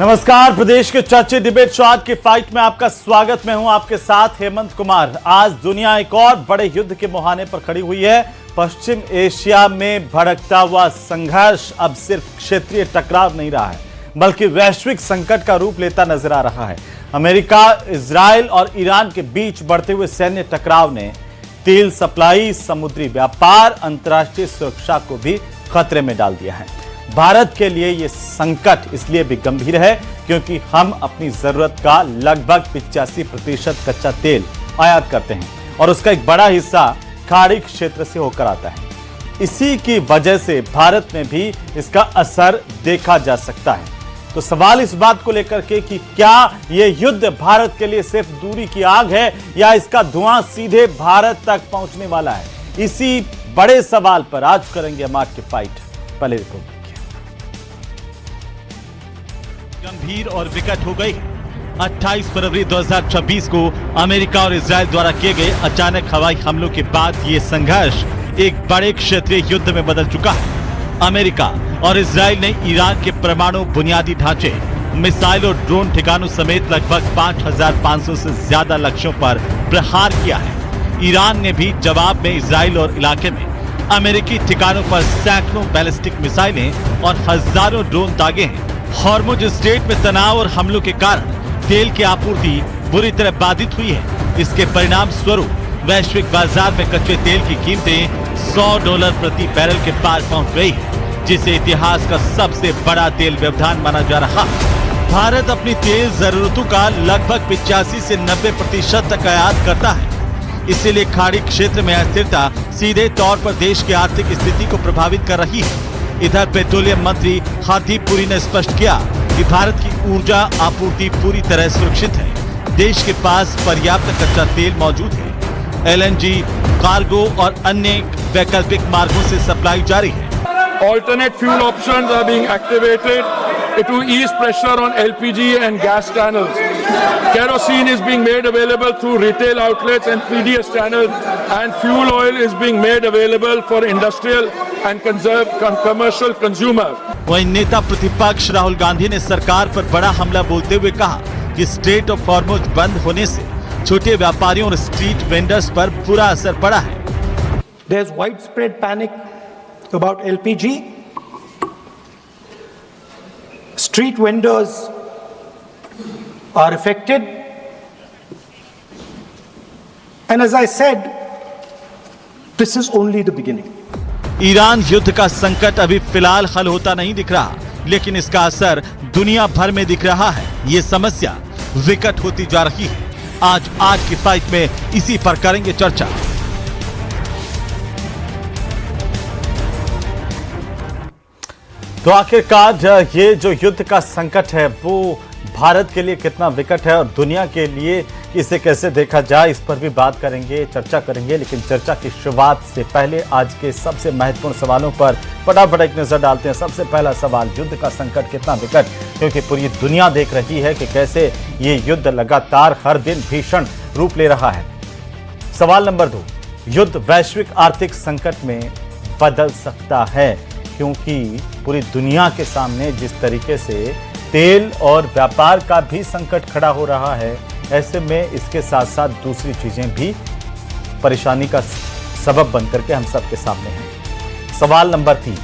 नमस्कार, प्रदेश के चर्चित डिबेट शो आज की फाइट में आपका स्वागत। मैं हूं आपके साथ हेमंत कुमार। आज दुनिया एक और बड़े युद्ध के मुहाने पर खड़ी हुई है। पश्चिम एशिया में भड़कता हुआ संघर्ष अब सिर्फ क्षेत्रीय टकराव नहीं रहा है, बल्कि वैश्विक संकट का रूप लेता नजर आ रहा है। अमेरिका, इजराइल और ईरान के बीच बढ़ते हुए सैन्य टकराव ने तेल सप्लाई, समुद्री व्यापार, अंतर्राष्ट्रीय सुरक्षा को भी खतरे में डाल दिया है। भारत के लिए यह संकट इसलिए भी गंभीर है क्योंकि हम अपनी जरूरत का लगभग 85% कच्चा तेल आयात करते हैं और उसका एक बड़ा हिस्सा खाड़ी क्षेत्र से होकर आता है। इसी की वजह से भारत में भी इसका असर देखा जा सकता है। तो सवाल इस बात को लेकर के कि क्या यह युद्ध भारत के लिए सिर्फ दूरी की आग है या इसका धुआं सीधे भारत तक पहुंचने वाला है। इसी बड़े सवाल पर आज करेंगे हम आज की फाइट। पहले रिपोर्ट गंभीर और विकट हो गई। 28 फरवरी 2026 को अमेरिका और इजराइल द्वारा किए गए अचानक हवाई हमलों के बाद ये संघर्ष एक बड़े क्षेत्रीय युद्ध में बदल चुका है। अमेरिका और इजराइल ने ईरान के परमाणु बुनियादी ढांचे, मिसाइल और ड्रोन ठिकानों समेत लगभग 5,500 से ज्यादा लक्ष्यों पर प्रहार किया है। ईरान ने भी जवाब में इजराइल और इलाके में अमेरिकी ठिकानों पर सैकड़ों बैलिस्टिक मिसाइलें और हजारों ड्रोन दागे हैं। हॉर्मुज स्ट्रेट में तनाव और हमलों के कारण तेल की आपूर्ति बुरी तरह बाधित हुई है। इसके परिणाम स्वरूप वैश्विक बाजार में कच्चे तेल की कीमतें $100 प्रति बैरल के पार पहुंच गई है, जिसे इतिहास का सबसे बड़ा तेल व्यवधान माना जा रहा है। भारत अपनी तेल जरूरतों का लगभग 85 से 90% तक आयात करता है। इसीलिए खाड़ी क्षेत्र में अस्थिरता सीधे तौर पर देश की आर्थिक स्थिति को प्रभावित कर रही है। इधर पेट्रोलियम मंत्री हरदीप पुरी ने स्पष्ट किया कि भारत की ऊर्जा आपूर्ति पूरी तरह सुरक्षित है। देश के पास पर्याप्त कच्चा तेल मौजूद है। एलएनजी, कार्गो और अन्य वैकल्पिक मार्गों से सप्लाई जारी है। Alternate fuel options are being activated to ease pressure on LPG and gas channels. Kerosene is being made available through retail outlets and PDS channels, and fuel oil is being made available for industrial and commercial consumers. वहीं नेता प्रतिपक्ष राहुल गांधी ने सरकार पर बड़ा हमला बोलते हुए कहा कि स्ट्रेट ऑफ हॉर्मुज बंद होने से छोटे व्यापारियों और स्ट्रीट वेंडर्स पर बुरा असर पड़ा है। There's widespread panic about LPG. Street vendors are affected. And as I said, this is only the beginning. Iran युद्ध का संकट अभी फिलहाल हल होता नहीं दिख रहा, लेकिन इसका असर दुनिया भर में दिख रहा है। ये समस्या विकट होती जा रही है। आज की फाइट में इसी पर करेंगे चर्चा। तो आखिरकार ये जो युद्ध का संकट है वो भारत के लिए कितना विकट है और दुनिया के लिए इसे कैसे देखा जाए, इस पर भी बात करेंगे, चर्चा करेंगे। लेकिन चर्चा की शुरुआत से पहले आज के सबसे महत्वपूर्ण सवालों पर फटाफट एक नजर डालते हैं। सबसे पहला सवाल, युद्ध का संकट कितना विकट, क्योंकि पूरी दुनिया देख रही है कि कैसे ये युद्ध लगातार हर दिन भीषण रूप ले रहा है। सवाल नंबर 2, युद्ध वैश्विक आर्थिक संकट में बदल सकता है, क्योंकि पूरी दुनिया के सामने जिस तरीके से तेल और व्यापार का भी संकट खड़ा हो रहा है, ऐसे में इसके साथ साथ दूसरी चीजें भी परेशानी का सबब बनकर के हम सबके सामने हैं। सवाल नंबर 3,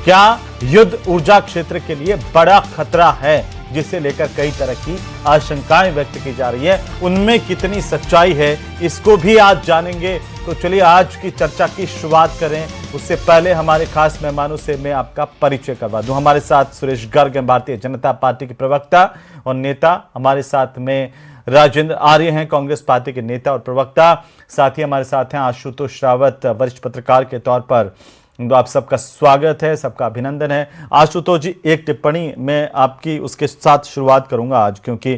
क्या युद्ध ऊर्जा क्षेत्र के लिए बड़ा खतरा है, जिसे लेकर कई तरह की आशंकाएं व्यक्त की जा रही है, उनमें कितनी सच्चाई है, इसको भी आज जानेंगे। तो चलिए आज की चर्चा की शुरुआत करें। उससे पहले हमारे खास मेहमानों से मैं आपका परिचय करवा दूं। हमारे साथ सुरेश गर्ग हैं, भारतीय जनता पार्टी के प्रवक्ता और नेता। हमारे साथ में राजेंद्र आर्य हैं, कांग्रेस पार्टी के नेता और प्रवक्ता। साथ ही हमारे साथ हैं आशुतोष रावत, वरिष्ठ पत्रकार के तौर पर। तो आप सबका स्वागत है, सबका अभिनंदन है। आशुतोष जी, एक टिप्पणी मैं आपकी उसके साथ शुरुआत करूंगा आज, क्योंकि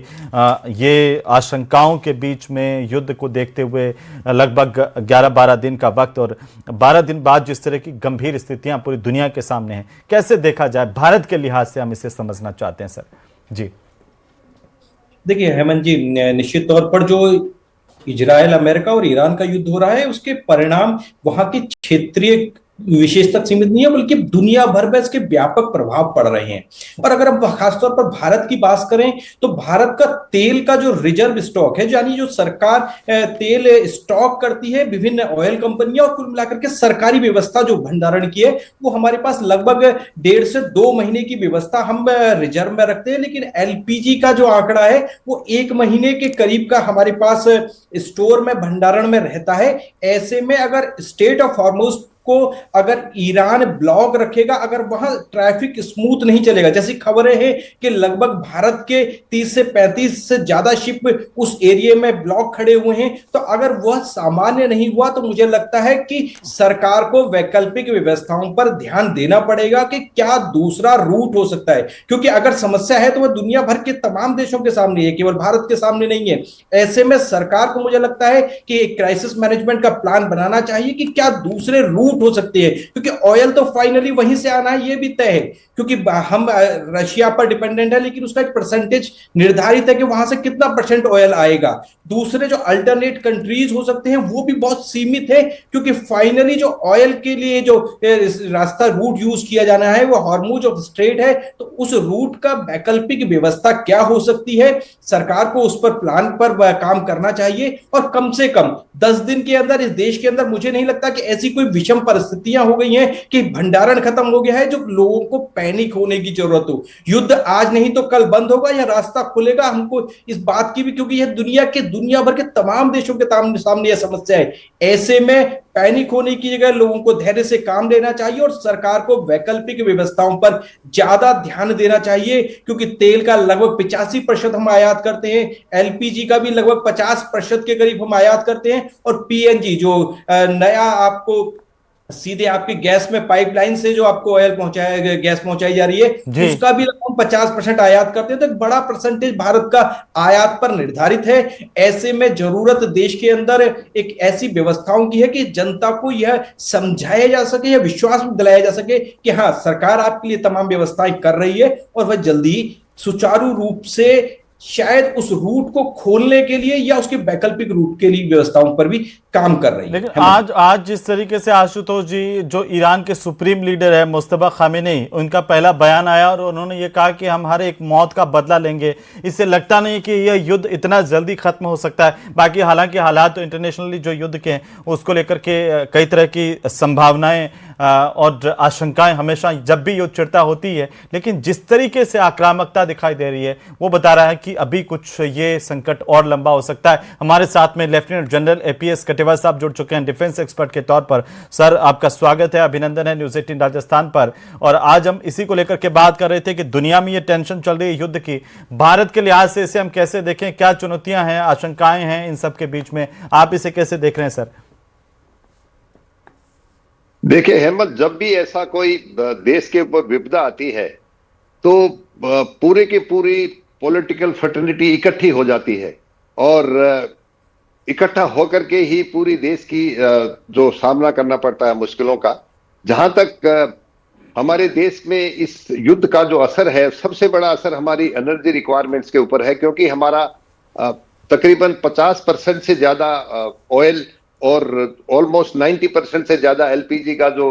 ये आशंकाओं के बीच में युद्ध को देखते हुए लगभग 11-12 दिन का वक्त और 12 दिन बाद जिस तरह की गंभीर स्थितियां पूरी दुनिया के सामने हैं, कैसे देखा जाए भारत के लिहाज से, हम इसे समझना चाहते हैं सर जी। देखिए हेमंत जी, निश्चित तौर पर जो इजराइल, अमेरिका और ईरान का युद्ध हो रहा है, उसके परिणाम वहां के क्षेत्रीय विशेष तक सीमित नहीं है, बल्कि दुनिया भर में इसके व्यापक प्रभाव पड़ रहे हैं। और अगर हम खासतौर पर भारत की बात करें तो भारत का तेल का जो रिजर्व स्टॉक है, यानी जो सरकार तेल स्टॉक करती है, विभिन्न ऑयल कंपनियां और कुल मिलाकर के सरकारी व्यवस्था जो भंडारण की है, वो हमारे पास लगभग 1.5 से 2 महीने की व्यवस्था हम रिजर्व में रखते हैं। लेकिन एलपीजी का जो आंकड़ा है वो 1 महीने के करीब का हमारे पास स्टोर में भंडारण में रहता है। ऐसे में अगर स्टेट ऑफ हॉर्मुज को अगर ईरान ब्लॉक रखेगा, अगर वहां ट्रैफिक स्मूथ नहीं चलेगा, जैसी खबरें हैं कि लगभग भारत के 30 से 35 से ज्यादा शिप उस एरिया में ब्लॉक खड़े हुए हैं, तो अगर वह सामान्य नहीं हुआ तो मुझे लगता है कि सरकार को वैकल्पिक व्यवस्थाओं पर ध्यान देना पड़ेगा कि क्या दूसरा रूट हो सकता है। क्योंकि अगर समस्या है तो वह दुनिया भर के तमाम देशों के सामने है, केवल भारत के सामने नहीं है। ऐसे में सरकार को मुझे लगता है कि एक क्राइसिस मैनेजमेंट का प्लान बनाना चाहिए कि क्या दूसरे रूट हो सकती है, क्योंकि ऑयल तो फाइनली वहीं से आना है, ये भी तय है। क्योंकि हम रशिया पर डिपेंडेंट है, लेकिन उसका एक परसेंटेज निर्धारित है कि वहां से कितना परसेंट ऑयल आएगा। दूसरे जो अल्टरनेट कंट्रीज हो सकते हैं वो भी बहुत सीमित है, क्योंकि फाइनली जो ऑयल के लिए जो रास्ता रूट यूज किया जाना है वो हॉर्मुज ऑफ स्ट्रेट है। तो उस रूट का वैकल्पिक व्यवस्था क्या हो सकती है, सरकार को उस पर प्लान पर काम करना चाहिए। और कम से कम 10 दिन के अंदर इस देश के अंदर मुझे नहीं लगता कि ऐसी कोई विषम परिस्थितियां हो गई हैं कि भंडारण खत्म हो गया है जो लोगों को पैनिक होने की जरूरत हो। युद्ध आज नहीं तो कल बंद होगा या रास्ता खुलेगा, हमको इस बात की भी, क्योंकि यह दुनिया भर के तमाम देशों के सामने यह समस्या है। ऐसे में पैनिक होने की जगह लोगों को धैर्य से काम लेना चाहिए और सरकार को वैकल्पिक व्यवस्थाओं पर ज्यादा ध्यान देना चाहिए, क्योंकि तेल का लगभग 85% हम आयात करते हैं, एलपीजी का भी लगभग 50% के करीब हम आयात करते हैं, और पीएनजी जो नया आपको सीधे आपके गैस में पाइपलाइन से जो आपको ऑयल पहुंचाया गैस पहुंचाई जा रही है, उसका भी लगभग 50% आयात करते हैं। तो एक बड़ा परसेंटेज भारत का आयात पर निर्धारित है। ऐसे में जरूरत देश के अंदर एक ऐसी व्यवस्थाओं की है कि जनता को यह समझाया जा सके, यह विश्वास दिलाया जा सके कि हाँ, सरकार आपके लिए तमाम व्यवस्थाएं कर रही है और वह जल्दी सुचारू रूप से शायद उस रूट को खोलने के लिए या उसके वैकल्पिक रूट के लिए व्यवस्थाओं पर भी काम कर रही है। लेकिन आज जिस तरीके से आशुतोष जी, जो ईरान के सुप्रीम लीडर है मुस्तफा खामेनी, उनका पहला बयान आया और उन्होंने ये कहा कि हम हर एक मौत का बदला लेंगे, इससे लगता नहीं कि यह युद्ध इतना जल्दी खत्म हो सकता है। बाकी हालांकि हालात तो इंटरनेशनली जो युद्ध के हैं उसको लेकर के कई तरह की संभावनाएं और आशंकाएं हमेशा जब भी युद्ध चिढ़ता होती है, लेकिन जिस तरीके से आक्रामकता दिखाई दे रही है वो बता रहा है कि अभी कुछ ये संकट और लंबा हो सकता है। हमारे साथ में लेफ्टिनेंट जनरल एपीएस कटेवा साहब जुड़ चुके हैं डिफेंस एक्सपर्ट के तौर पर। सर, आपका स्वागत है, अभिनंदन है न्यूज़ 18 राजस्थान पर। और आज हम इसी को लेकर के बात कर रहे थे कि दुनिया में ये टेंशन चल रही है युद्ध की, भारत के लिहाज से इसे हम कैसे देखें, क्या चुनौतियां हैं, आशंकाएं हैं इन सब के बीच में, आप इसे कैसे देख रहे हैं सर? देखिए हेमंत, जब भी ऐसा कोई देश के ऊपर विपदा आती है तो पूरे की पूरी पॉलिटिकल फ्रेटर्निटी इकट्ठी हो जाती है और इकट्ठा होकर के ही पूरी देश की जो सामना करना पड़ता है मुश्किलों का। जहां तक हमारे देश में इस युद्ध का जो असर है, सबसे बड़ा असर हमारी एनर्जी रिक्वायरमेंट्स के ऊपर है, क्योंकि हमारा तकरीबन 50% से ज्यादा ऑयल और ऑलमोस्ट 90% से ज्यादा एलपीजी का जो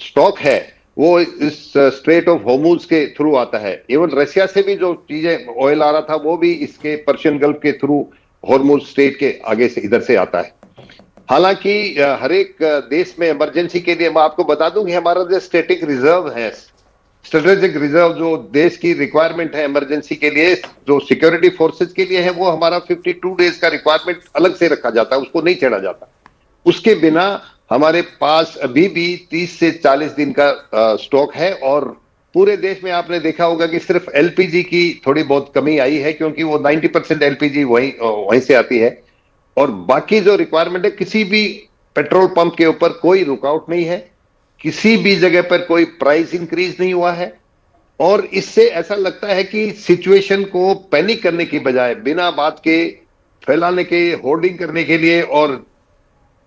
स्टॉक है वो इस स्ट्रेट ऑफ हॉर्मुज के थ्रू आता है। इवन रशिया से भी जो चीजें ऑयल आ रहा था वो भी इसके पर्शियन गल्फ के थ्रू हॉर्मुज स्ट्रेट के आगे से इधर से आता है। हालांकि हर एक देश में इमरजेंसी के लिए मैं आपको बता दूं कि हमारा जो स्टैटिक रिजर्व है, स्ट्रेटेजिक रिजर्व जो देश की रिक्वायरमेंट है इमरजेंसी के लिए, जो सिक्योरिटी फोर्सेज के लिए है, वो हमारा 52 डेज का रिक्वायरमेंट अलग से रखा जाता है, उसको नहीं छेड़ा जाता। उसके बिना हमारे पास अभी भी 30 से 40 दिन का स्टॉक है। और पूरे देश में आपने देखा होगा कि सिर्फ एलपीजी की थोड़ी बहुत कमी आई है, क्योंकि वो 90% एलपीजी वहीं से आती है। और बाकी जो रिक्वायरमेंट है, किसी भी पेट्रोल पंप के ऊपर कोई रुकावट नहीं है, किसी भी जगह पर कोई प्राइस इंक्रीज नहीं हुआ है। और इससे ऐसा लगता है कि सिचुएशन को पैनिक करने की बजाय बिना बात के फैलाने के, होर्डिंग करने के लिए और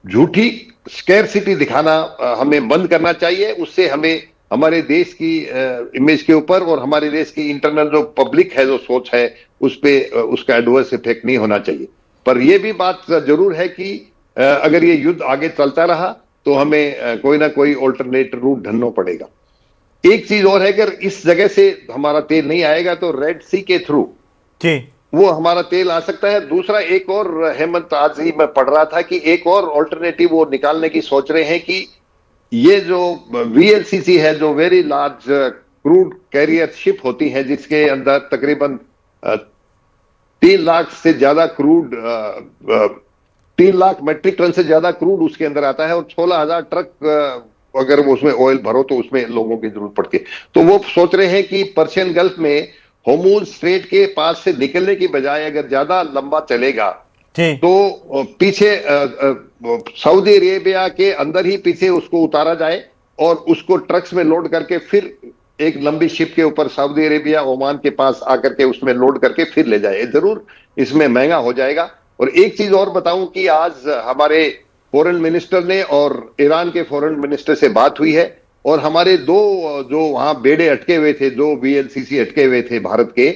झूठी स्कैरसिटी दिखाना हमें बंद करना चाहिए। उससे हमें हमारे देश की इमेज के ऊपर और हमारे देश की इंटरनल जो पब्लिक है, जो सोच है, उस पे उसका एडवर्स इफेक्ट नहीं होना चाहिए। पर यह भी बात जरूर है कि अगर ये युद्ध आगे चलता रहा तो हमें कोई ना कोई ऑल्टरनेट रूट ढूंढना पड़ेगा। एक चीज और है, अगर इस जगह से हमारा तेल नहीं आएगा तो रेड सी के थ्रू जी वो हमारा तेल आ सकता है। दूसरा एक और, हेमंत, आज ही मैं पढ़ रहा था कि एक और ऑल्टरनेटिव वो निकालने की सोच रहे हैं कि ये जो VLCC है, जो very large crude carrier ship होती है, जिसके अंदर तकरीबन 3 लाख से ज्यादा क्रूड 3 लाख मेट्रिक टन से ज्यादा क्रूड उसके अंदर आता है और 16,000 ट्रक अगर वो उसमें ऑयल भरो तो उसमें लोगों की जरूरत पड़ती है। तो वो सोच रहे हैं कि पर्शियन गल्फ में होर्मुज स्ट्रेट के पास से निकलने की बजाय अगर ज्यादा लंबा चलेगा तो पीछे सऊदी अरेबिया के अंदर ही पीछे उसको उतारा जाए और उसको ट्रक्स में लोड करके फिर एक लंबी शिप के ऊपर सऊदी अरेबिया ओमान के पास आकर के उसमें लोड करके फिर ले जाए। जरूर इसमें महंगा हो जाएगा। और एक चीज और बताऊं कि आज हमारे फॉरेन मिनिस्टर ने और ईरान के फॉरेन मिनिस्टर से बात हुई है और हमारे 2 जो वहां बेड़े अटके हुए थे, 2 VLCC अटके हुए थे भारत के,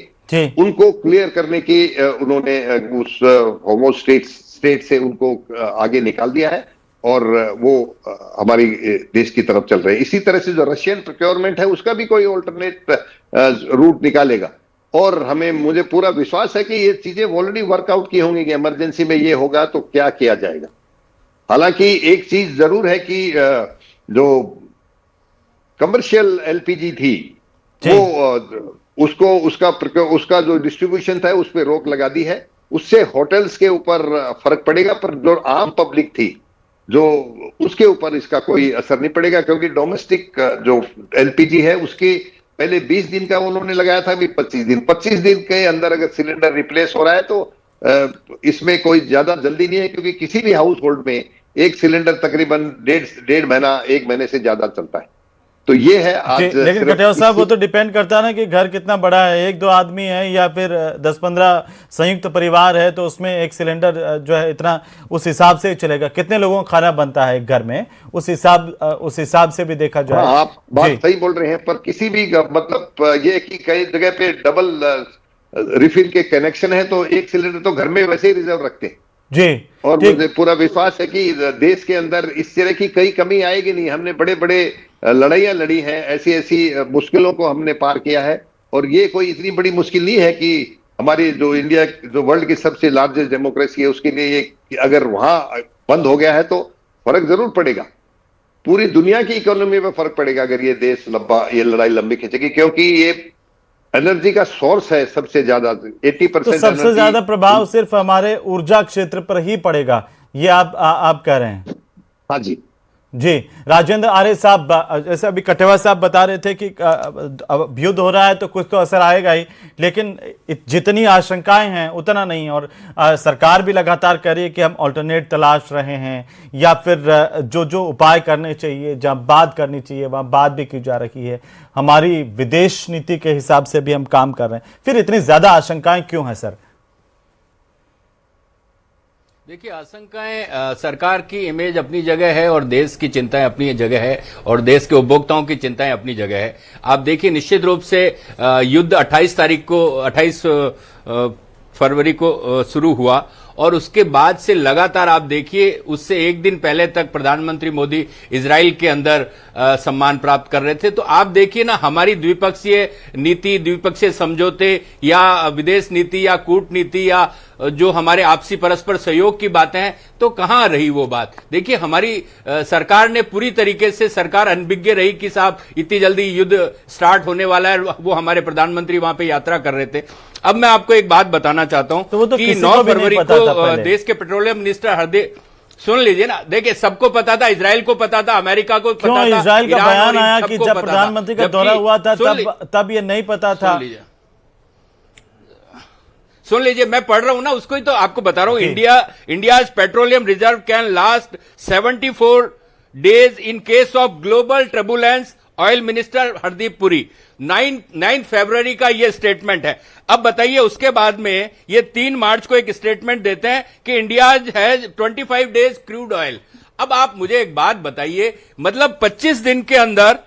उनको क्लियर करने की उन्होंने उस होर्मुज स्ट्रेट से उनको आगे निकाल दिया है और वो हमारी देश की तरफ चल रहे हैं। इसी तरह से जो रशियन प्रोक्योरमेंट है उसका भी कोई ऑल्टरनेट रूट निकालेगा और मुझे पूरा विश्वास है कि ये चीजें ऑलरेडी वर्कआउट की होंगी कि इमरजेंसी में ये होगा तो क्या किया जाएगा। हालांकि एक चीज जरूर है कि जो कमर्शियल LPG थी वो उसका जो डिस्ट्रीब्यूशन था उस पर रोक लगा दी है। उससे होटल्स के ऊपर फर्क पड़ेगा पर जो आम पब्लिक थी जो उसके ऊपर इसका कोई असर नहीं पड़ेगा, क्योंकि डोमेस्टिक जो LPG है उसके पहले 20 दिन का उन्होंने लगाया था, अभी 25 दिन के अंदर अगर सिलेंडर रिप्लेस हो रहा है तो इसमें कोई ज्यादा जल्दी नहीं है, क्योंकि किसी भी हाउस होल्ड में एक सिलेंडर तकरीबन डेढ़ महीना 1 महीने से ज्यादा चलता है। तो ये है आज। लेकिन कटियार साहब वो तो डिपेंड करता है ना कि घर कितना बड़ा है, 1-2 आदमी है या फिर 10-15 संयुक्त परिवार है तो उसमें एक सिलेंडर जो है इतना उस हिसाब से चलेगा। कितने लोगों का खाना बनता है एक घर में उस हिसाब से भी देखा जाए। आप बात सही बोल रहे हैं, पर किसी भी मतलब ये कि कई जगह पे डबल रिफिल के कनेक्शन है तो एक सिलेंडर तो घर में वैसे ही रिजर्व रखते हैं जी। और मुझे पूरा विश्वास है कि देश के अंदर इस तरह की कई कमी आएगी नहीं। हमने बड़े बड़े लड़ाइयां लड़ी हैं, ऐसी मुश्किलों को हमने पार किया है और ये कोई इतनी बड़ी मुश्किल नहीं है कि हमारी जो इंडिया जो वर्ल्ड की सबसे लार्जेस्ट डेमोक्रेसी है उसके लिए ये अगर वहां बंद हो गया है तो फर्क जरूर पड़ेगा। पूरी दुनिया की इकोनॉमी में फर्क पड़ेगा अगर ये देश ये लड़ाई लंबी खींचेगी, क्योंकि ये एनर्जी का सोर्स है सबसे ज्यादा 80%। तो सबसे ज्यादा प्रभाव सिर्फ हमारे ऊर्जा क्षेत्र पर ही पड़ेगा, ये आप कह रहे हैं? हाँ जी जी। राजेंद्र आर्य साहब, जैसे अभी कटेवा साहब बता रहे थे कि अब युद्ध हो रहा है तो कुछ तो असर आएगा ही, लेकिन जितनी आशंकाएं हैं उतना नहीं। और सरकार भी लगातार कह रही है कि हम ऑल्टरनेट तलाश रहे हैं या फिर जो उपाय करने चाहिए, जहां बात करनी चाहिए वहां बात भी की जा रही है। हमारी विदेश नीति के हिसाब से भी हम काम कर रहे हैं, फिर इतनी ज्यादा आशंकाएं क्यों हैं सर? देखिए, आशंकाएं, सरकार की इमेज अपनी जगह है और देश की चिंताएं अपनी जगह है और देश के उपभोक्ताओं की चिंताएं अपनी जगह है। आप देखिए, निश्चित रूप से युद्ध 28 फरवरी को शुरू हुआ और उसके बाद से लगातार आप देखिए उससे एक दिन पहले तक प्रधानमंत्री मोदी इजराइल के अंदर सम्मान प्राप्त कर रहे थे। तो आप देखिए ना, हमारी द्विपक्षीय नीति, द्विपक्षीय समझौते या विदेश नीति या कूटनीति या जो हमारे आपसी परस्पर सहयोग की बातें हैं, तो कहां रही वो बात? देखिए, हमारी सरकार ने पूरी तरीके से सरकार अनभिज्ञ रही कि साहब इतनी जल्दी युद्ध स्टार्ट होने वाला है। वो हमारे प्रधानमंत्री वहां पे यात्रा कर रहे थे। अब मैं आपको एक बात बताना चाहता हूं तो कि 9 फरवरी को देश के पेट्रोलियम मिनिस्टर हरदीप, सुन लीजिए ना, देखिए सबको पता था, इजराइल को पता था, अमेरिका को पता था, इजराइल का बयान आया कि जब प्रधानमंत्री का दौरा हुआ था तब ये नहीं पता था। सुन लीजिए, मैं पढ़ रहा हूं ना, उसको ही तो आपको बता रहा हूं। India's petroleum reserve can last 74 days in case of global turbulence, oil minister Hardeep Puri. 9 फरवरी का ये स्टेटमेंट है। अब बताइए, उसके बाद में ये 3 मार्च को एक स्टेटमेंट देते हैं कि India has 25 days crude oil. अब आप मुझे एक बात बताइए, मतलब 25 दिन के अंदर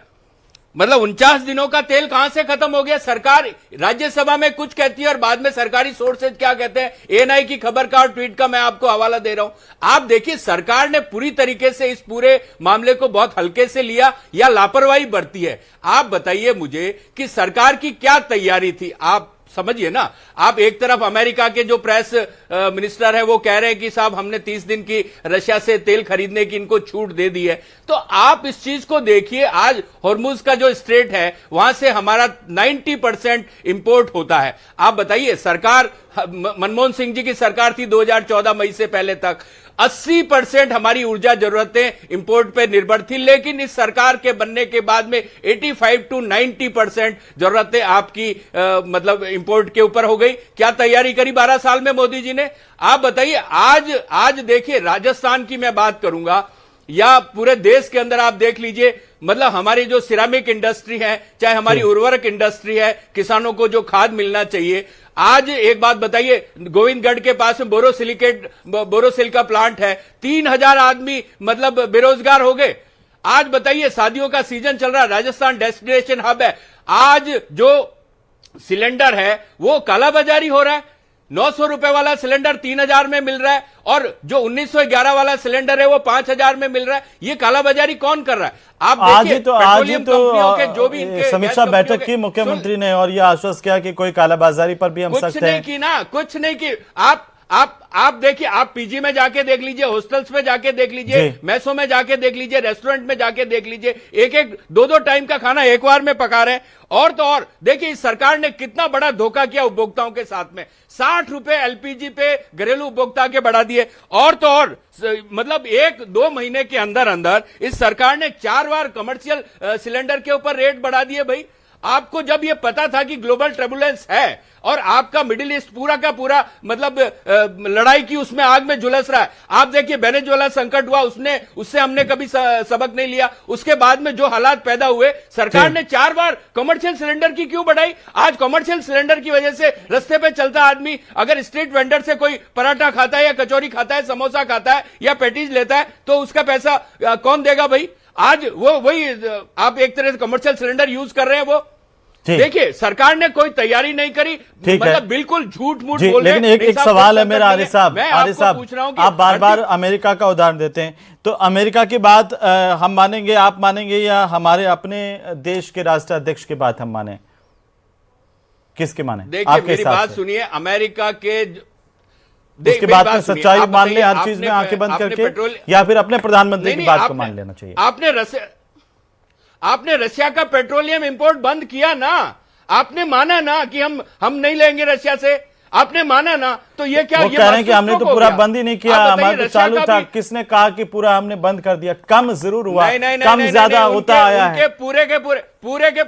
मतलब 49 दिनों का तेल कहां से खत्म हो गया? सरकार राज्यसभा में कुछ कहती है और बाद में सरकारी सोर्सेज क्या कहते हैं। एएनआई की खबर का और ट्वीट का मैं आपको हवाला दे रहा हूं। आप देखिए, सरकार ने पूरी तरीके से इस पूरे मामले को बहुत हल्के से लिया या लापरवाही बरती है। आप बताइए मुझे कि सरकार की क्या तैयारी थी? आप समझिए ना, आप एक तरफ अमेरिका के जो प्रेस मिनिस्टर है वो कह रहे हैं कि साहब हमने 30 दिन की रशिया से तेल खरीदने की इनको छूट दे दी है। तो आप इस चीज को देखिए, आज हॉर्मुज का जो स्ट्रेट है वहां से हमारा 90% इंपोर्ट होता है। आप बताइए, सरकार मनमोहन सिंह जी की सरकार थी 2014 मई से पहले तक 80% हमारी ऊर्जा जरूरतें इंपोर्ट पे निर्भर थी, लेकिन इस सरकार के बनने के बाद में 85 to 90% जरूरतें आपकी मतलब इंपोर्ट के ऊपर हो गई। क्या तैयारी करी 12 साल में मोदी जी ने? आप बताइए, आज देखिए, राजस्थान की मैं बात करूंगा या पूरे देश के अंदर आप देख लीजिए, मतलब हमारी जो सिरामिक इंडस्ट्री है, चाहे हमारी उर्वरक इंडस्ट्री है, किसानों को जो खाद मिलना चाहिए। आज एक बात बताइए, गोविंदगढ़ के पास में बोरोसिल का प्लांट है, 3000 आदमी मतलब बेरोजगार हो गए। आज बताइए, शादियों का सीजन चल रहा है, राजस्थान डेस्टिनेशन हब है, आज जो सिलेंडर है वो कालाबाजारी हो रहा है। 900 रुपए वाला सिलेंडर 3000 में मिल रहा है और जो 1911 वाला सिलेंडर है वो 5000 में मिल रहा है। ये कालाबाजारी कौन कर रहा है? आप देखिए, पेट्रोलियम कंपनियों के जो भी इनके समीक्षा बैठक की मुख्यमंत्री ने और यह आश्वस्त किया कि कोई कालाबाजारी पर भी हम सख्त हैं। कुछ नहीं की ना, कुछ नहीं की। आप देखिए, आप पीजी में जाके देख लीजिए, हॉस्टल्स में जाके देख लीजिए, मेसों में जाके देख लीजिए, रेस्टोरेंट में जाके देख लीजिए, एक दो टाइम का खाना एक बार में पका रहे हैं। और तो और देखिए, इस सरकार ने कितना बड़ा धोखा किया उपभोक्ताओं के साथ में। 60 रुपए एलपीजी पे घरेलू उपभोक्ता के बढ़ा दिए। और तो और मतलब 1-2 महीने के अंदर अंदर इस सरकार ने 4 बार कमर्शियल सिलेंडर के ऊपर रेट बढ़ा दिए। भाई, आपको जब यह पता था कि ग्लोबल टर्बुलेंस है और आपका मिडिल ईस्ट पूरा का पूरा मतलब लड़ाई की उसमें आग में झुलस रहा है। आप देखिए, वेनेजुएला संकट हुआ, उससे हमने कभी सबक नहीं लिया। उसके बाद में जो हालात पैदा हुए, सरकार ने 4 बार कमर्शियल सिलेंडर की क्यों बढ़ाई? आज कमर्शियल सिलेंडर की वजह से रास्ते पे चलता आदमी अगर स्ट्रीट वेंडर से कोई पराठा खाता है या कचौरी खाता है, समोसा खाता है या पैटीज लेता है, तो उसका पैसा कौन देगा भाई? आज वही आप एक तरह से कमर्शियल सिलेंडर यूज कर रहे हैं। वो देखिए, सरकार ने कोई तैयारी नहीं करी, मतलब बिल्कुल झूठ मूठ बोल रहे हैं। लेकिन एक सवाल है मेरा, आरिफ साहब, पूछ रहा हूं कि आप बार बार अमेरिका का उदाहरण देते हैं, तो अमेरिका की बात हम मानेंगे, आप मानेंगे, या हमारे अपने देश के राष्ट्राध्यक्ष की बात हम माने? किसके माने? देखिए, मेरी बात सुनिए, अमेरिका के उसके बाद में सच्चाई मान ले हर चीज में आंखें बंद करके, या फिर अपने प्रधानमंत्री की बात को मान लेना चाहिए? आपने रशिया का पेट्रोलियम इंपोर्ट बंद किया ना, आपने माना ना कि हम नहीं लेंगे रशिया से, आपने माना ना। तो ये क्या, वो कह रहे हैं कि हमने तो पूरा बंद ही नहीं किया, हमारा तो चालू था। किसने कहा कि पूरा हमने बंद कर दिया? कम जरूर हुआ, कम ज्यादा होता आया है। पूरे के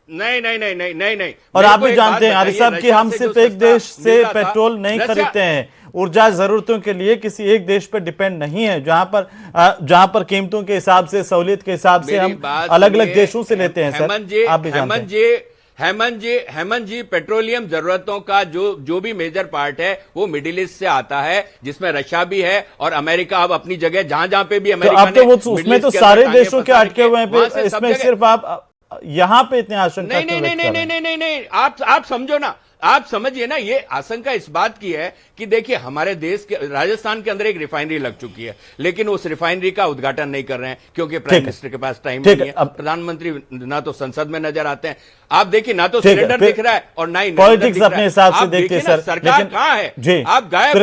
नहीं। और आप भी जानते हैं आरिफ साहब कि हम सिर्फ एक देश से पेट्रोल नहीं खरीदते हैं। ऊर्जा जरूरतों के लिए किसी एक देश पर डिपेंड नहीं है, जहां पर कीमतों के हिसाब से, सहूलियत के हिसाब से हम अलग अलग देशों से लेते हैं। सर, आप भी जानते हैं। हेमंत जी, पेट्रोलियम जरूरतों का जो भी मेजर पार्ट है वो मिडिल ईस्ट से आता है, जिसमें रशिया भी है और अमेरिका अब अपनी जगह जहां पे भी अमेरिका ने, तो उसमें तो सारे देशों के अटके हुए हैं, इसमें सिर्फ आप यहां पे इतने आशंका नहीं, आप समझो ना, आप समझिए ना, ये आशंका इस बात की है कि देखिए, हमारे देश के राजस्थान के अंदर एक रिफाइनरी लग चुकी है, लेकिन उस रिफाइनरी का उद्घाटन नहीं कर रहे हैं क्योंकि प्राइम मिनिस्टर के पास टाइम नहीं है। अब प्रधानमंत्री ना तो संसद में नजर आते हैं, आप देखिए, ना तो सिलेंडर दिख रहा है और ना ही पॉलिटिक्स अपने हिसाब से देखिए। सर, सरकार कहां है? आप गायब।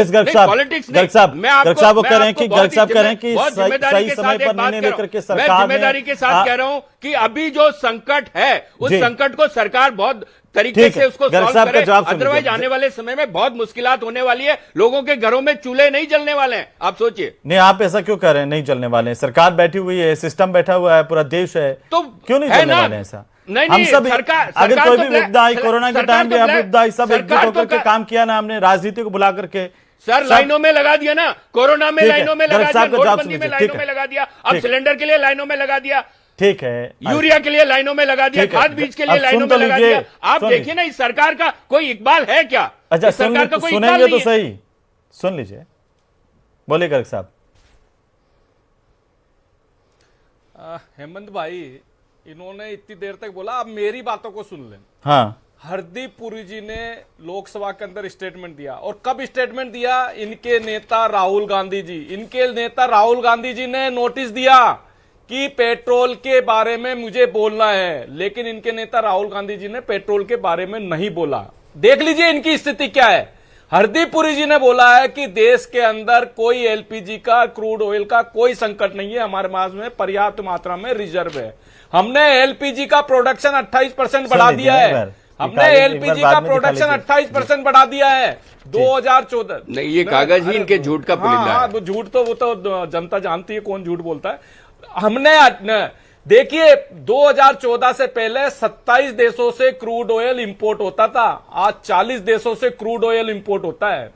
पॉलिटिक्स गर्ग साहब कह रहे हैं कि सही समय पर निर्णय लेकर के सरकार, जिम्मेदारी के साथ कह रहा हूं कि अभी जो संकट है उस संकट को सरकार बहुत तरीके से उसको सॉल्व करे, अदरवाइज आने वाले समय में बहुत मुश्किलात होने वाली है। लोगों के घरों में चूल्हे नहीं जलने वाले हैं, आप सोचिए। नहीं, आप ऐसा क्यों कह रहे हैं? नहीं जलने वाले हैं, सरकार बैठी हुई है, सिस्टम बैठा हुआ है, पूरा देश है, तो क्यों नहीं जलने वाले हैं? ऐसा नहीं, हम सब सरकार, अगर कोई भी विपदा आई, कोरोना के टाइम भी विपदा आई, सब एकजुट होकर के काम किया ना हमने, राजनीति को बुला करके। सर, लाइनों में लगा दिया ना, कोरोना में लाइनों में लगा दिया, नोटबंदी में लाइनों में लगा दिया, अब सिलेंडर के लिए लाइनों में लगा दिया, ठीक है, यूरिया के लिए लाइनों में लगा दिया, खाद बीज के लिए लाइनों में लगा दिया। आप देखिए ना, इस सरकार का कोई इकबाल है क्या? अच्छा, सरकार का कोई सुनेंगे तो सही, सुन लीजिए, बोलिए गर्ग साहब। हेमंत भाई, इन्होंने इतनी देर तक बोला, अब मेरी बातों को सुन लें। हाँ, हरदीप पुरी जी ने लोकसभा के अंदर स्टेटमेंट दिया, और कब स्टेटमेंट दिया? इनके नेता राहुल गांधी जी ने नोटिस दिया कि पेट्रोल के बारे में मुझे बोलना है, लेकिन इनके नेता राहुल गांधी जी ने पेट्रोल के बारे में नहीं बोला। देख लीजिए इनकी स्थिति क्या है। हरदीप पुरी जी ने बोला है कि देश के अंदर कोई एलपीजी का, क्रूड ऑयल का कोई संकट नहीं है, हमारे पास में पर्याप्त मात्रा में रिजर्व है। हमने एलपीजी का प्रोडक्शन 28% बढ़ा दिया है। हमने एलपीजी का प्रोडक्शन 28% बढ़ा दिया है 2014। नहीं, ये कागज ही इनके झूठ का पुलिंदा है। वो झूठ तो वो तो जनता जानती है कौन झूठ बोलता है। हमने देखिए 2014 से पहले 27 देशों से क्रूड ऑयल इंपोर्ट होता था, आज 40 देशों से क्रूड ऑयल इंपोर्ट होता है।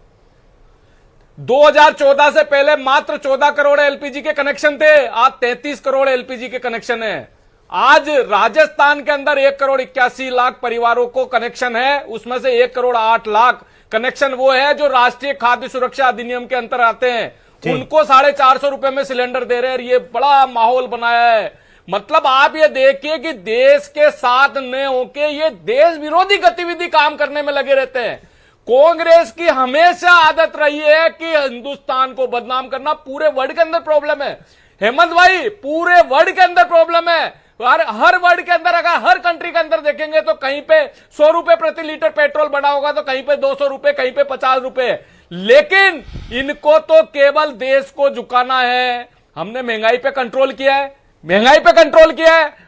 2014 से पहले मात्र 14 करोड़ एलपीजी के कनेक्शन थे, आज 33 करोड़ एलपीजी के कनेक्शन है। आज राजस्थान के अंदर 1 करोड़ 81 लाख परिवारों को कनेक्शन है, उसमें से 1 करोड़ 8 लाख कनेक्शन वो है जो राष्ट्रीय खाद्य सुरक्षा अधिनियम के अंतर आते हैं, उनको 450 रुपए में सिलेंडर दे रहे हैं। ये बड़ा माहौल बनाया है। मतलब आप ये देखिए कि देश के साथ न होके ये देश विरोधी गतिविधि काम करने में लगे रहते हैं। कांग्रेस की हमेशा आदत रही है कि हिंदुस्तान को बदनाम करना। पूरे वर्ल्ड के अंदर प्रॉब्लम है हेमंत भाई, पूरे वर्ल्ड के अंदर प्रॉब्लम है। हर वर्ल्ड के अंदर, अगर हर कंट्री के अंदर देखेंगे तो कहीं पे 100 रुपए प्रति लीटर पेट्रोल बढ़ा होगा, तो कहीं पे 200 रुपए, कहीं पे 50 रुपए। लेकिन इनको तो केवल देश को झुकाना है। हमने महंगाई पे कंट्रोल किया है,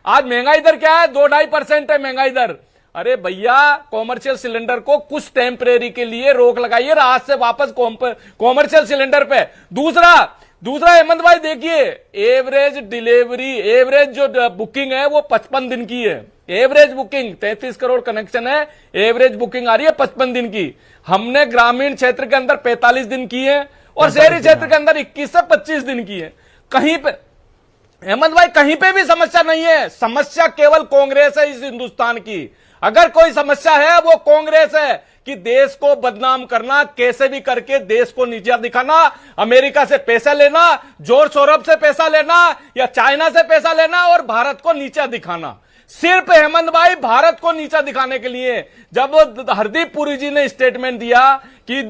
आज महंगाई दर क्या है? 2-2.5% है महंगाई दर। अरे भैया, कॉमर्शियल सिलेंडर को कुछ टेम्परेरी के लिए रोक लगाइए, आज से वापस कॉमर्शियल सिलेंडर पे। दूसरा हेमंत भाई देखिए, एवरेज डिलीवरी, एवरेज जो बुकिंग है वो 55 दिन की है। एवरेज बुकिंग 33 करोड़ कनेक्शन है, एवरेज बुकिंग आ रही है 55 दिन की। हमने ग्रामीण क्षेत्र के अंदर 45 दिन की है और शहरी क्षेत्र के अंदर 21 से 25 दिन की है। कहीं पे हेमंत भाई कहीं पे भी समस्या नहीं है। समस्या केवल कांग्रेस है इस हिंदुस्तान की। अगर कोई समस्या है वो कांग्रेस है कि देश को बदनाम करना, कैसे भी करके देश को नीचा दिखाना, अमेरिका से पैसा लेना, जॉर्ज सोरोस से पैसा लेना या चाइना से पैसा लेना और भारत को नीचा दिखाना। सिर्फ हेमंत भाई भारत को नीचा दिखाने के लिए। जब हरदीप पुरी जी ने स्टेटमेंट दिया कि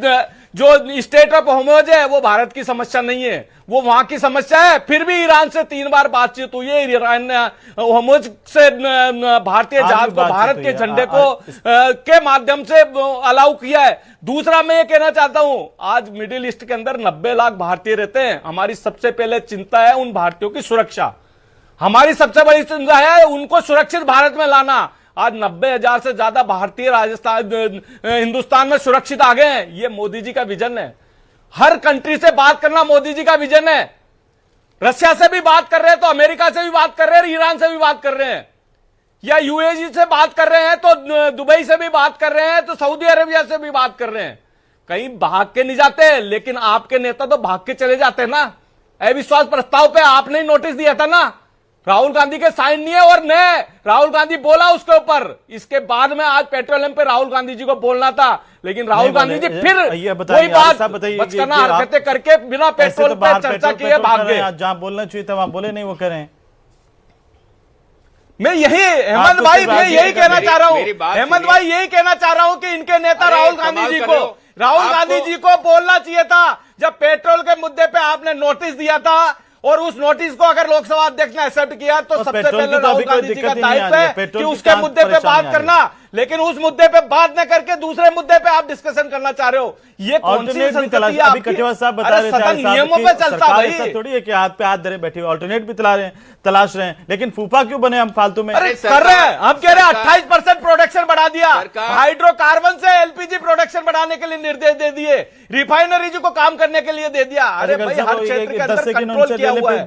जो स्टेट ऑफ होमोज है वो भारत की समस्या नहीं है, वो वहां की समस्या है, फिर भी ईरान से 3 बार बातचीत हुई है। ईरान ने होमोज से भारतीय जहाज को, भारत के झंडे को के माध्यम से अलाउ किया है। दूसरा मैं ये कहना चाहता हूं, आज मिडिल ईस्ट के अंदर 90 लाख भारतीय रहते हैं। हमारी सबसे पहले चिंता है उन भारतीयों की सुरक्षा। हमारी सबसे बड़ी चिंता है उनको सुरक्षित भारत में लाना। आज 90,000 से ज्यादा भारतीय हिंदुस्तान में सुरक्षित आ गए हैं। ये मोदी जी का विजन है। हर कंट्री से बात करना मोदी जी का विजन है। रशिया से भी बात कर रहे हैं तो अमेरिका से भी बात कर रहे हैं, ईरान से भी बात कर रहे हैं, या यूएई से बात कर रहे हैं तो दुबई से भी बात कर रहे हैं, तो सऊदी अरेबिया से भी बात कर रहे हैं। कहीं भाग के नहीं जाते, लेकिन आपके नेता तो भाग के चले जाते हैं ना। अविश्वास प्रस्ताव पे आपने ही नोटिस दिया था ना, राहुल गांधी के साइन नहीं है और न राहुल गांधी बोला उसके ऊपर। इसके बाद में आज पेट्रोलियम पे राहुल गांधी जी को बोलना था, लेकिन राहुल गांधी जी फिर वही बात बचकाना हरकतें करके बिना पेट्रोल पे चर्चा किए भाग गए। जहां बोलना चाहिए था वहां बोले नहीं, वो करें। मैं यही हेमंत भाई मैं यही कहना चाह रहा हूं, हेमंत भाई यही कहना चाह रहा हूं कि इनके नेता राहुल गांधी जी को बोलना चाहिए था। जब पेट्रोल के मुद्दे पे आपने नोटिस दिया था और उस नोटिस को अगर लोकसभा अध्यक्ष ने एक्सेप्ट किया तो सबसे पहले राहुल गांधी जी का दायित्व है कि उसके मुद्दे पे बात करना, लेकिन उस मुद्दे पे बात न करके दूसरे मुद्दे पे आप डिस्कशन करना चाह रहे हो। ये कौन सी संस्कृति है आपकी? कटिवार साहब बता रहे थे नियमों पे चलता भाई, थोड़ी है कि हाथ पे हाथ धरे बैठे हुए, ऑल्टरनेट भी तलाश रहे हैं, लेकिन फूफा क्यों बने हम फालतू में? अरे कर रहे हैं, हम कह रहे हैं 28% प्रोडक्शन बढ़ा दिया, हाइड्रोकार्बन से एलपीजी प्रोडक्शन बढ़ाने के लिए निर्देश दे दिए, रिफाइनरी को काम करने के लिए दे दिया। अरे भाई हर क्षेत्र के अंदर कंट्रोल किया हुआ है।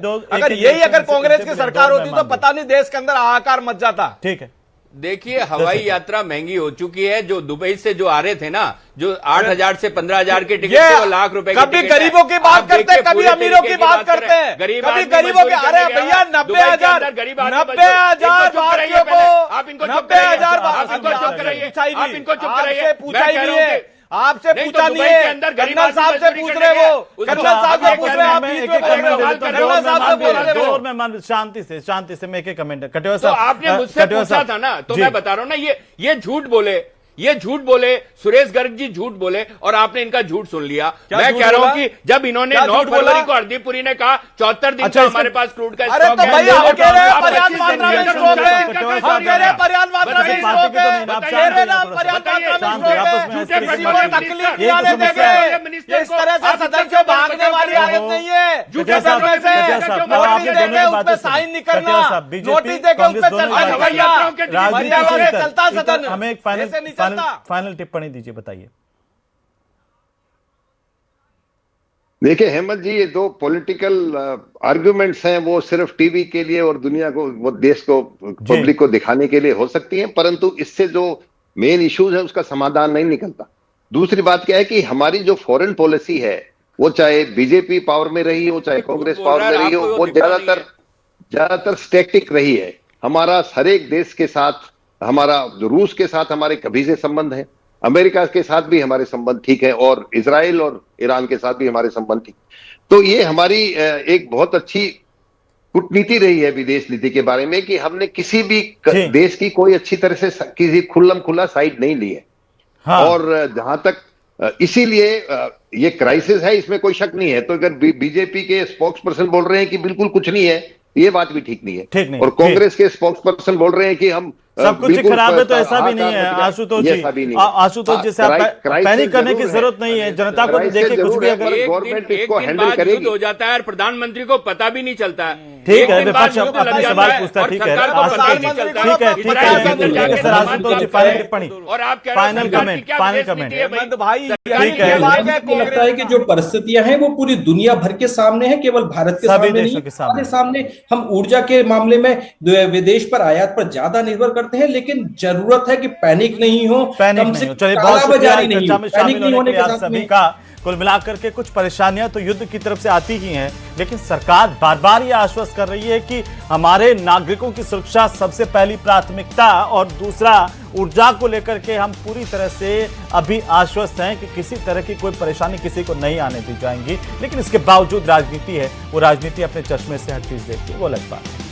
अगर कांग्रेस की सरकार होती तो पता नहीं देश के अंदर हाहाकार मच जाता। ठीक है, देखिए हवाई यात्रा महंगी हो चुकी है। जो दुबई से जो आ रहे थे ना, जो 8,000 से 15,000 के टिकट थे वो लाख रुपए कभी गरीबों की बात करते हैं, कभी अमीरों की बात करते हैं, कभी गरीबों की। अरे भैया 90,000 भारतीयों को, 90,000 आप इनको चुप कराइए, पूछा ही नहीं है। आपसे नहीं, पूछा तो नहीं दुबई के है, अंदर गरीब कर्नल आदमी साहब से मजदूरी पूछ करने रहे गया, वो, उसको कर्नल साहब से पूछ रहे, आप मैं बीच एक में एक बोल रहे हो, कमेंट दे कर्नल साहब से बोल रहे हो। दो और मैं मान शांति से मैं एक कमेंट कटिवा तो साहब आपने मुझसे पूछा था ना, तो मैं बता रहा हूं ना, ये झूठ बोले, सुरेश गर्ग जी झूठ बोले और आपने इनका झूठ सुन लिया। मैं कह रहा हूं कि जब इन्होंने 9 फरवरी को हरदीपुरी ने कहा 74 दिन का हमारे पास क्रूड का अरे स्टॉक तो है, भाई आप कह रहे हैं आप पर्याप्त 25 मात्रा में दिन स्टॉक है, का हम कह रहे हैं पर्याप्त मात्रा में स्टॉक है, बताइए, कह रहे हैं आप पर्याप्त मात्रा में स्टॉक है, किसी को तकलीफ नहीं आने देंगे। इस तरह से सदन से भागने वाली आदत नहीं है। कटिवा साहब, नोटिस देके उस पर साइन नहीं करना, नोटिस देके उस पर चलता मर्यादा से चलता सदन, हमें एक ऐसे नहीं चलता। फाइनल टिप्पणी दीजिए, बताइए। देखिए हेमंत जी, ये दो पॉलिटिकल आर्गुमेंट्स हैं, वो सिर्फ टीवी के लिए और दुनिया को, वो देश को, पब्लिक को दिखाने के लिए हो सकती हैं, परंतु इससे जो मेन इश्यूज है उसका समाधान नहीं निकलता। दूसरी बात क्या है कि हमारी जो फॉरेन पॉलिसी है, वो चाहे बीजेपी पावर में रही हो, चाहे कांग्रेस पावर में रही हो, वो ज्यादातर स्टैटिक रही है। हमारा हर एक देश के साथ, हमारा रूस के साथ हमारे कभी से संबंध है, अमेरिका के साथ भी हमारे संबंध ठीक है, और इजराइल और ईरान के साथ भी हमारे संबंध ठीक। तो ये हमारी एक बहुत अच्छी कूटनीति रही है विदेश नीति के बारे में, कि हमने किसी भी देश की कोई अच्छी तरह से किसी खुल्लम खुला साइड नहीं ली है। हाँ। और जहां तक इसीलिए ये क्राइसिस है, इसमें कोई शक नहीं है। तो अगर बीजेपी के स्पोक्स पर्सन बोल रहे हैं कि बिल्कुल कुछ नहीं है, ये बात भी ठीक नहीं है। और कांग्रेस के स्पोक्स पर्सन बोल रहे हैं कि हम सब कुछ खराब है, तो ऐसा भी नहीं है आशुतोष जी। आशुतोष जी, पैनिक करने की जरूरत नहीं है, जनता को देखे कुछ भी अगर गवर्नमेंट इसको हैंडल करेगी हो जाता है और प्रधानमंत्री को पता भी नहीं चलता है। ठीक है, विपक्ष अपने सवाल पूछता है, ठीक है सर। आशुतोष जी, फाइनल टिप्पणी और आप फाइनल कमेंट भाई, ठीक है। मुझे लगता है कि जो परिस्थितियां हैं वो पूरी दुनिया भर के सामने है, केवल भारत के सामने नहीं, हमारे सामने। हम ऊर्जा के मामले में विदेश पर आयात पर ज्यादा निर्भर करते हैं, लेकिन जरूरत है कि पैनिक नहीं हो, कम से चलिए, बहुत शुक्रिया चर्चा में शामिल होने के लिए आप सभी का। कुल मिलाकर के कुछ परेशानियां तो युद्ध की तरफ से आती ही हैं, लेकिन सरकार बार बार ये आश्वस्त कर रही है कि हमारे नागरिकों की सुरक्षा सबसे पहली प्राथमिकता, और दूसरा ऊर्जा को लेकर के हम पूरी तरह से अभी आश्वस्त हैं कि किसी तरह की कोई परेशानी किसी को नहीं आने दी जाएंगी। लेकिन इसके बावजूद राजनीति है, वो राजनीति अपने चश्मे से हर चीज देखती है, वो अलग बात है।